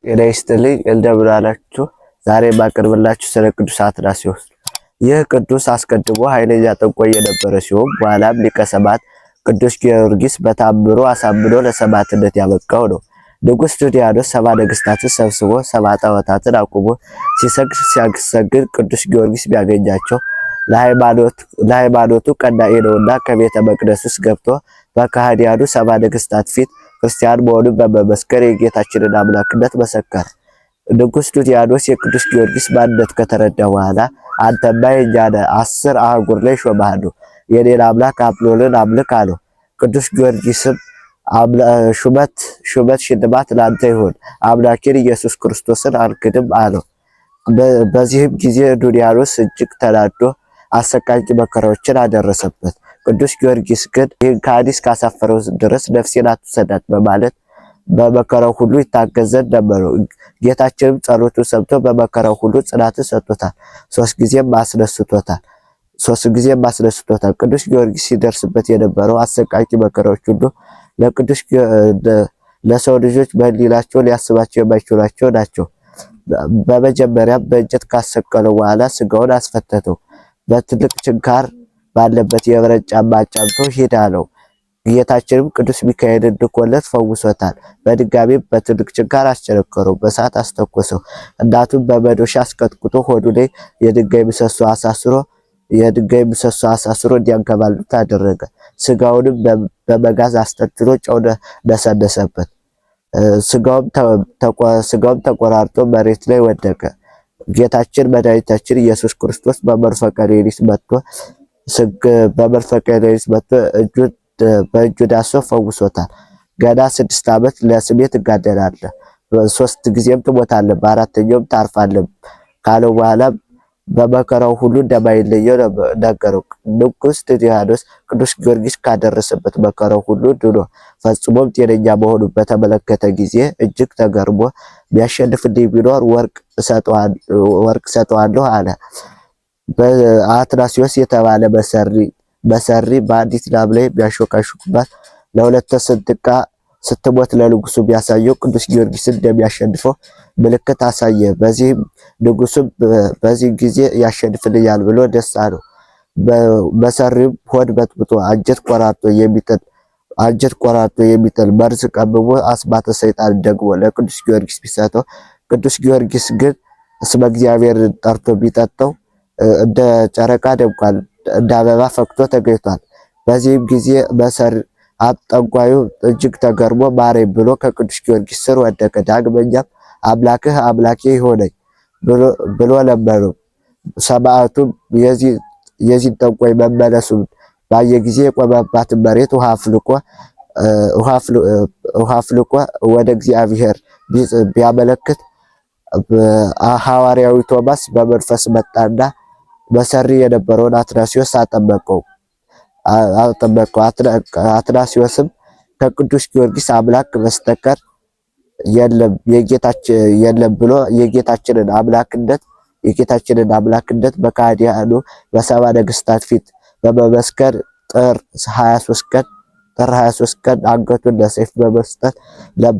ጤና ይስጥልኝ እንደምን አላችሁ? ዛሬ ማቀርብላችሁ ስለ ቅዱስ አትናስዮስ። ይህ ቅዱስ አስቀድሞ ኃይለኛ ጠንቋይ የነበረ ሲሆን በኋላም ሊቀ ሰማዕት ቅዱስ ጊዮርጊስ በታምሮ አሳምኖ ለሰማዕትነት ያበቃው ነው። ንጉሥ ዱድያኖስ ሰባ ነገሥታትን ሰብስቦ ሰባ ጣዖታትን አቁሞ ሲያሰግድ ቅዱስ ጊዮርጊስ ቢያገኛቸው ለሃይማኖቱ ቀናኢ ነውና ከቤተ መቅደስ ውስጥ ገብቶ በከሃዲያኑ ሰባ ነገሥታት ፊት ክርስቲያን መሆኑን በመመስከር የጌታችንን አምላክነት መሰከረ። ንጉሥ ዱድያኖስ የቅዱስ ጊዮርጊስ ማንነት ከተረዳ በኋላ አንተማ የእኛ ነህ፣ 10 አህጉር ላይ ሾመሃለሁ፣ የኔን አምላክ አጵሎንን አምልክ አለው። ቅዱስ ጊዮርጊስም ሹመት ሽልማት ላንተ ይሁን፣ አምላኬን ኢየሱስ ክርስቶስን አልክድም አለው። በዚህም ጊዜ ዱድያኖስ እጅግ ተናዶ አሰቃቂ መከራዎችን አደረሰበት። ቅዱስ ጊዮርጊስ ግን ይህን ከሃዲ እስካሳፈረው ድረስ ነፍሴን አትውሰዳት በማለት በመከራው ሁሉ ይታገዝ ዘንድ ለመነው። ጌታችንም ጸሎቱን ሰምቶ በመከራው ሁሉ ጽናትን ሰጥቶታል። ሶስት ጊዜም አስነስቶታል። ቅዱስ ጊዮርጊስ ሲደርስበት የነበረው አሰቃቂ መከራዎች ሁሉ ለሰው ልጆች በሕሊናቸው ሊያስባቸው የማይችሏቸው ናቸው። በመጀመሪያም በእንጨት ካሰቀለው በኋላ ስጋውን አስፈተተው። በትልቅ ችንካር ባለበት የብረት ጫማ ጫምቶ ሂድ አለው። ጌታችንም ቅዱስ ሚካኤልን ልኮለት ፈውሶታል። በድጋሚም በትልቅ ችንካር አስቸነከረው፣ በእሳት አስተኮሰው። እናቱም በመዶሻ አስቀጥቅጦ ሆዱ ላይ የድንጋይ ምሰሶ አሳስሮ እንዲያንከባልሉት አደረገ። ስጋውንም በመጋዝ አስጠጥሎ ጨው ነሰነሰበት። ስጋውም ተቆራርጦ መሬት ላይ ወደቀ። ጌታችን መድኃኒታችን ኢየሱስ ክርስቶስ በመርፈቀ ሌሊት መጥቶ በእጁ ዳሶ ፈውሶታል። ገና 6 ዓመት ለስሜ ትጋደላለህ፣ 3 ጊዜም ትሞታለህ፣ በአራተኛውም ታርፋለህ ካለው በኋላ በመከራው ሁሉ እንደማይለየው ነገረው። ንጉሥ ዱድያኖስ ቅዱስ ጊዮርጊስ ካደረሰበት መከራው ሁሉ ድኖ ፈጽሞም ጤነኛ መሆኑን በተመለከተ ጊዜ እጅግ ተገርሞ ቢያሸንፍልኝ ቢኖር ወርቅ ሰጠዋለሁ አለ። በአትናስዮስ የተባለ መሰሪ በአንዲት ላም ላይ ቢያሾካሹክባት ለሁለት ተሰንጥቃ ስትሞት ለንጉሱ ቢያሳየው ቅዱስ ጊዮርጊስን እንደሚያሸንፈው ምልክት አሳየ። በዚህም ንጉሱም በዚህ ጊዜ ያሸንፍልኛል ብሎ ደስ አለው። መሰሪም ሆድ በጥብጦ አንጀት ቆራርጦ የሚጥል መርዝ ቀምሞ አስማተ ሰይጣን ደግሞ ለቅዱስ ጊዮርጊስ ቢሰጠው ቅዱስ ጊዮርጊስ ግን እስመ እግዚአብሔር ጠርቶ ቢጠጣው እንደ ጨረቃ ደምቋል፣ እንደ አበባ ፈክቶ ተገኝቷል። በዚህም ጊዜ ጠንቋዩ እጅግ ተገርሞ ማረኝ ብሎ ከቅዱስ ጊዮርጊስ ስር ወደቀ። ዳግመኛም አምላክህ አምላኬ ይሆነኝ ብሎ ለመነው። ሰማዕቱም የዚህ ጠንቋይ መመለሱን ባየ ጊዜ የቆመባትን መሬት ውሃ አፍልቆ ወደ እግዚአብሔር ቢያመለክት ሐዋርያዊ ቶማስ በመንፈስ መጣና መሰሪ የነበረውን አትናስዮስ አጠመቀው። አትናስዮስም ከቅዱስ ጊዮርጊስ አምላክ በስተቀር የለም ብሎ የጌታችንን አምላክነት በከሃዲያኑ በሰባ ነገሥታት ፊት በመመስከር ጥር 23 ቀን አንገቱን ለሰይፍ በመስጠት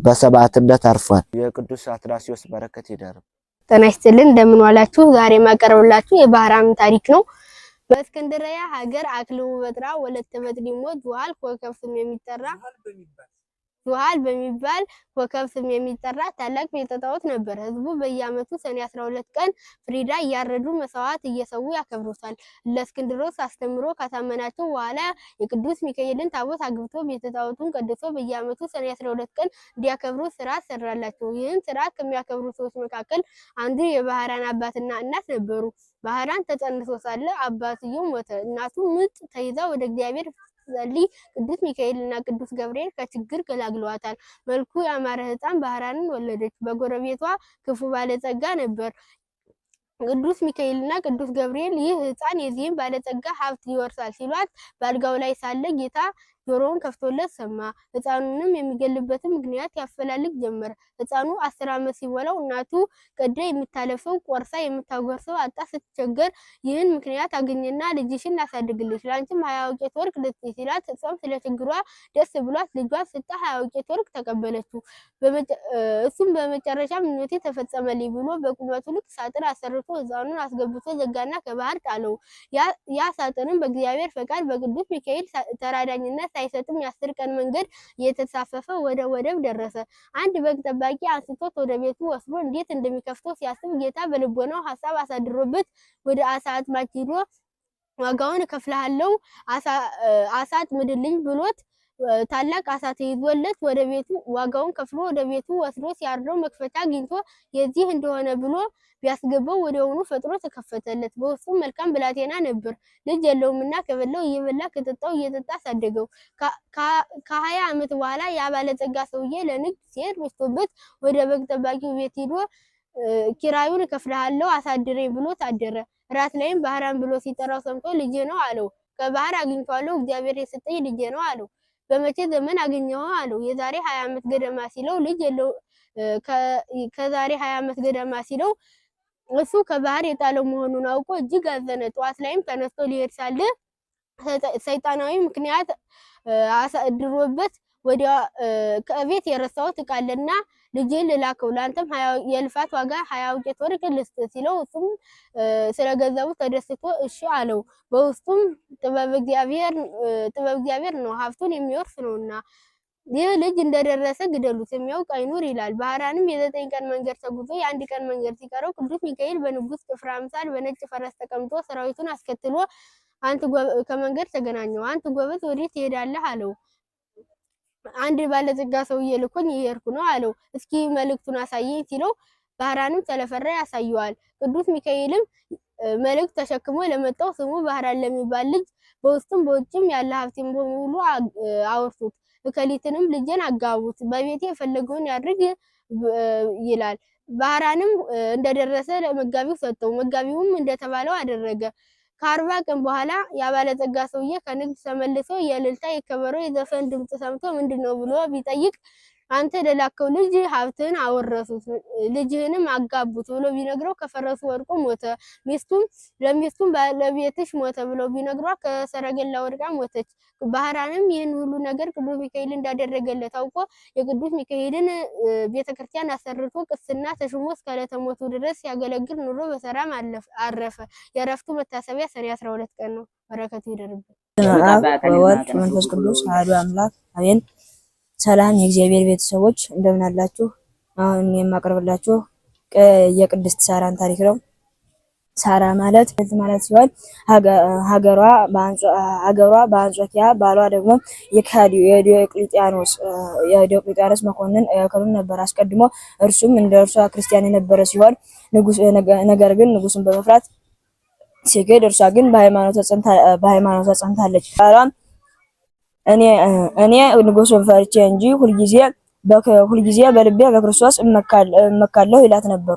በሰማዕትነት አርፏል። የቅዱስ አትናስዮስ በረከት ይደርብ። ጤና ይስጥልን እንደምን ዋላችሁ? ዛሬ ማቀርብላችሁ የባህራን ታሪክ ነው። በእስክንድርያ ሀገር አክሊሉ በጥራ ወለተ በጥሊሞት ዙሃል በሚባል ኮከብ ስም የሚጠራ ታላቅ ቤተ ጣዖት ነበር። ህዝቡ በየዓመቱ ሰኔ 12 ቀን ፍሪዳ እያረዱ መስዋዕት እየሰዉ ያከብሩታል። ለእስክንድሮስ አስተምሮ ካሳመናቸው በኋላ የቅዱስ ሚካኤልን ታቦት አግብቶ ቤተ ጣዖቱን ቀድሶ በየዓመቱ ሰኔ 12 ቀን እንዲያከብሩ ስርዓት ሰራላቸው። ይህን ስርዓት ከሚያከብሩ ሰዎች መካከል አንዱ የባህራን አባትና እናት ነበሩ። ባህራን ተጸንሶ ሳለ አባትየው ሞተ። እናቱ ምጥ ተይዛ ወደ እግዚአብሔር ጸልይ ቅዱስ ሚካኤልና ቅዱስ ገብርኤል ከችግር ገላግለዋታል። መልኩ ያማረ ሕፃን ባህራንን ወለደች። በጎረቤቷ ክፉ ባለጸጋ ነበር። ቅዱስ ሚካኤልና ቅዱስ ገብርኤል ይህ ሕፃን የዚህም ባለጸጋ ሀብት ይወርሳል ሲሏት በአልጋው ላይ ሳለ ጌታ ጆሮውን ከፍቶለት ሰማ። ሕፃኑንም የሚገልበትን ምክንያት ያፈላልግ ጀመር። ሕፃኑ 10 ዓመት ሲሞላው እናቱ ቀዳ የምታለፈው ቆርሳ የምታጎርሰው አጣ ስትቸገር ይህን ምክንያት አገኘና ልጅሽን ላሳድግልሽ ለአንቺም 20 ወቄት ወርቅ ልስጥሽ ሲላት እሷም ስለ ችግሯ ደስ ብሏት ልጇን ስጣ 20 ወቄት ወርቅ ተቀበለችው። እሱም በመጨረሻ ምኞቴ ተፈጸመልኝ ብሎ በቁመቱ ልክ ሳጥን አሰርቶ ሕፃኑን አስገብቶ ዘጋና ከባህር ጣለው። ያ ሳጥንም በእግዚአብሔር ፈቃድ በቅዱስ ሚካኤል ተራዳኝነት ሳይሰጥም የ10 ቀን መንገድ እየተሳፈፈ ወደ ወደብ ደረሰ። አንድ በግ ጠባቂ አንስቶት ወደ ቤቱ ወስዶ እንዴት እንደሚከፍተው ሲያስብ ጌታ በልቦናው ሐሳብ አሳድሮበት ወደ አሳ አጥማጅ ሄዶ ዋጋውን እከፍልሃለሁ አሳ አጥምድልኝ ብሎት ታላቅ አሳ ተይዞለት ወደ ቤቱ ዋጋውን ከፍሎ ወደ ቤቱ ወስዶ ሲያርደው መክፈቻ አግኝቶ የዚህ እንደሆነ ብሎ ቢያስገባው ወዲያውኑ ፈጥኖ ተከፈተለት። በውስጡም መልካም ብላቴና ነበር። ልጅ የለውምና ከበላው እየበላ ከጠጣው እየጠጣ አሳደገው። ከ20 ዓመት በኋላ ያ ባለጸጋ ሰውዬ ለንግድ ሲሄድ መሽቶበት ወደ በግ ጠባቂው ቤት ሄዶ ኪራዩን እከፍልሃለሁ አሳድረኝ ብሎ ታደረ። ራት ላይም ባህራን ብሎ ሲጠራው ሰምቶ ልጄ ነው አለው። ከባህር አግኝቷለሁ እግዚአብሔር የሰጠኝ ልጄ ነው አለው። በመቼ ዘመን አገኘው አለው። የዛሬ 20 ዓመት ገደማ ሲለው ልጅ የለው ከዛሬ 20 ዓመት ገደማ ሲለው እሱ ከባህር የጣለው መሆኑን አውቆ እጅግ አዘነ። ጠዋት ላይም ተነስቶ ሊሄድ ሳለ ሰይጣናዊ ምክንያት አሳድሮበት ወዲያ ከቤት የረሳሁት ዕቃ አለና ልጄን ልላከው ለአንተም የልፋት ዋጋ 20 ወቄት ወርቅ ልስጥ ሲለው እሱም ስለገንዘቡ ተደስቶ እሺ አለው። በውስጡም ጥበብ እግዚአብሔር ነው ሀብቱን የሚወርስ ነውና ይህ ልጅ እንደደረሰ ግደሉት የሚያውቅ አይኑር ይላል። ባህራንም የ9 ቀን መንገድ ተጉዞ የ1 ቀን መንገድ ሲቀረው ቅዱስ ሚካኤል በንጉስ ጭፍራ አምሳል በነጭ ፈረስ ተቀምጦ ሰራዊቱን አስከትሎ ከመንገድ ተገናኘው። አንተ ጎበዝ ወዴት ትሄዳለህ አለው። አንድ ባለጸጋ ሰውዬ ልኮኝ እየሄድኩ ነው አለው። እስኪ መልእክቱን አሳየኝ ሲለው ባህራንም ስለፈራ ያሳየዋል። ቅዱስ ሚካኤልም መልእክት ተሸክሞ ለመጣው ስሙ ባህራን ለሚባል ልጅ በውስጥም በውጭም ያለ ሀብቴን በሙሉ አወርሱት፣ እከሊትንም ልጄን አጋቡት፣ በቤቴ የፈለገውን ያድርግ ይላል። ባህራንም እንደደረሰ ለመጋቢው ሰጠው። መጋቢውም እንደተባለው አደረገ። ከ40 ቀን በኋላ ያባለጸጋ ሰውዬ ከንግድ ተመልሶ የእልልታ የከበሮ የዘፈን ድምጽ ሰምቶ ምንድነው ብሎ ቢጠይቅ አንተ ለላከው ልጅ ሀብትን አወረሱት ልጅህንም አጋቡት ብሎ ቢነግረው ከፈረሱ ወድቆ ሞተ። ለሚስቱም ባለቤትሽ ሞተ ብሎ ቢነግሯ ከሰረገላ ወድቃ ሞተች። ባህራንም ይህን ሁሉ ነገር ቅዱስ ሚካኤል እንዳደረገለት አውቆ የቅዱስ ሚካኤልን ቤተክርስቲያን አሰርቶ ቅስና ተሽሞ እስከ ዕለተ ሞቱ ድረስ ሲያገለግል ኑሮ በሰላም አረፈ። የእረፍቱ መታሰቢያ ሰኔ 12 ቀን ነው። በረከቱ ይደርብን። ወወልድ መንፈስ ቅዱስ አሐዱ አምላክ አሜን። ሰላም የእግዚአብሔር ቤተሰቦች እንደምን አላችሁ? አሁን የማቀርብላችሁ የቅድስት ሳራን ታሪክ ነው። ሳራ ማለት ሲሆን ሀገሯ በአንጾኪያ ባሏ ደግሞ የካዲው የዲዮቅልጥያኖስ መኮንን ያከሉን ነበር። አስቀድሞ እርሱም እንደ እርሷ ክርስቲያን የነበረ ሲሆን ነገር ግን ንጉሱን በመፍራት ሲገድ እርሷ ግን በሃይማኖቷ ጸንታለች። ባሏም እኔ ንጉሱን ፈርቼ እንጂ ሁልጊዜ በልቤ በክርስቶስ እመካለሁ ይላት ነበር።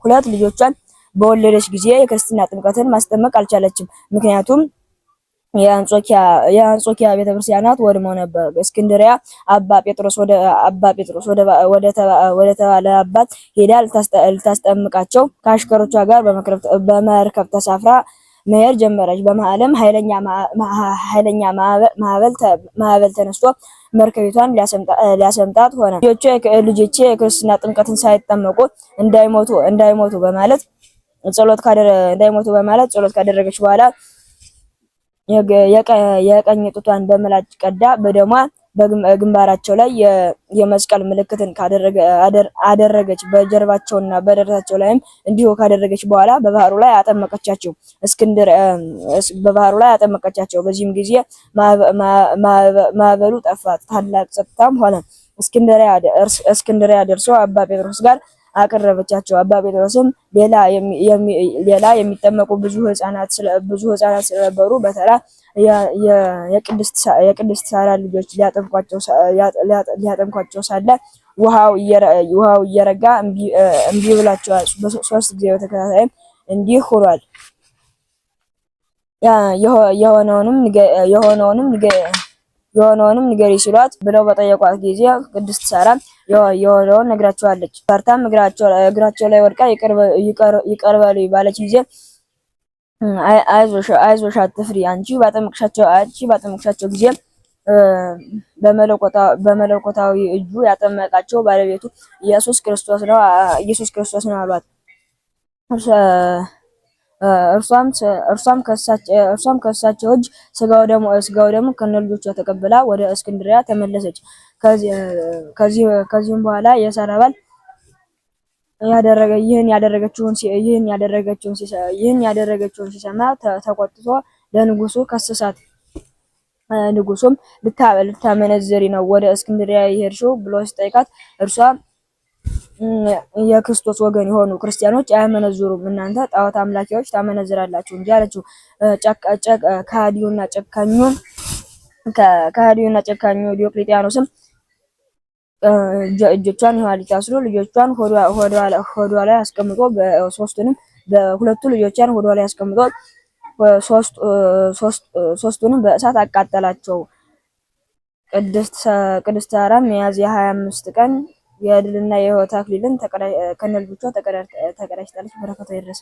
ሁለት ልጆቿን በወለደች ጊዜ የክርስትና ጥምቀትን ማስጠመቅ አልቻለችም። ምክንያቱም የአንጾኪያ ቤተክርስቲያናት ወድመው ነበር። እስክንድሪያ አባ ጴጥሮስ ወደ ተባለ አባት ሄዳ ልታስጠምቃቸው ከአሽከሮቿ ጋር በመርከብ ተሳፍራ መሄድ ጀመረች። በመሃልም ኃይለኛ ማዕበል ተነስቶ መርከቢቷን ሊያሰምጣት ሆነ። ልጆቼ የክርስትና ጥምቀትን ሳይጠመቁ እንዳይሞቱ በማለት ጸሎት ካደረገች በኋላ የቀኝ ጡቷን በምላጭ ቀዳ በደሟ በግንባራቸው ላይ የመስቀል ምልክትን አደረገች። በጀርባቸውና በደረታቸው ላይም እንዲሁ ካደረገች በኋላ በባህሩ ላይ አጠመቀቻቸው። በዚህም ጊዜ ማዕበሉ ጠፋ፣ ታላቅ ጸጥታም ሆነ። እስክንድርያ ደርሶ አባ ጴጥሮስ ጋር አቀረበቻቸው። አባ ጴጥሮስም ሌላ የሚጠመቁ ብዙ ህፃናት ስለነበሩ በተራ የቅድስት ሳራ ልጆች ሊያጠምቋቸው ሳለ ውሃው እየረጋ እምቢ ብላቸዋል። 3 ጊዜ በተከታታይም እንዲህ ሆኗል። የሆነውንም ንገሪ ሲሏት ብለው በጠየቋት ጊዜ ቅድስት ሳራ የሆነውን ነግራቸዋለች። ፈርታም እግራቸው ላይ ወድቃ ይቅር በሉኝ ባለች ጊዜ አይዞሽ አትፍሪ፣ አንቺ ባጠመቅሻቸው ጊዜ በመለኮታዊ እጁ ያጠመቃቸው ባለቤቱ ኢየሱስ ክርስቶስ ነው አሏት። እርሷም ከእሳቸው እጅ ስጋው ደግሞ ከነልጆቿ ተቀብላ ወደ እስክንድርያ ተመለሰች። ከዚህም በኋላ የሳራ ባል ይህን ያደረገችውን ሲሰማ ተቆጥቶ ለንጉሱ ከሰሳት። ንጉሱም ልታመነዝሪ ነው ወደ እስክንድርያ የሄድሽው ብሎ ሲጠይቃት እርሷ የክርስቶስ ወገን የሆኑ ክርስቲያኖች አያመነዝሩም፣ እናንተ ጣዖት አምላኪዎች ታመነዝራላችሁ እንጂ አለችው። ከሃዲውና ጨካኙ ዲዮቅልጥያኖስም እጆቿን የኋሊት አስሮ ልጆቿን ሆዷ ላይ አስቀምጦ ሁለቱ ልጆቿን ሆዷ ላይ አስቀምጦ ሶስቱንም በእሳት አቃጠላቸው። ቅድስት ሳራም ሚያዝያ 25 ቀን የድልና የሕይወት አክሊልን ከነልጆቿ ተቀዳጅታለች። በረከቷ ይድረስ።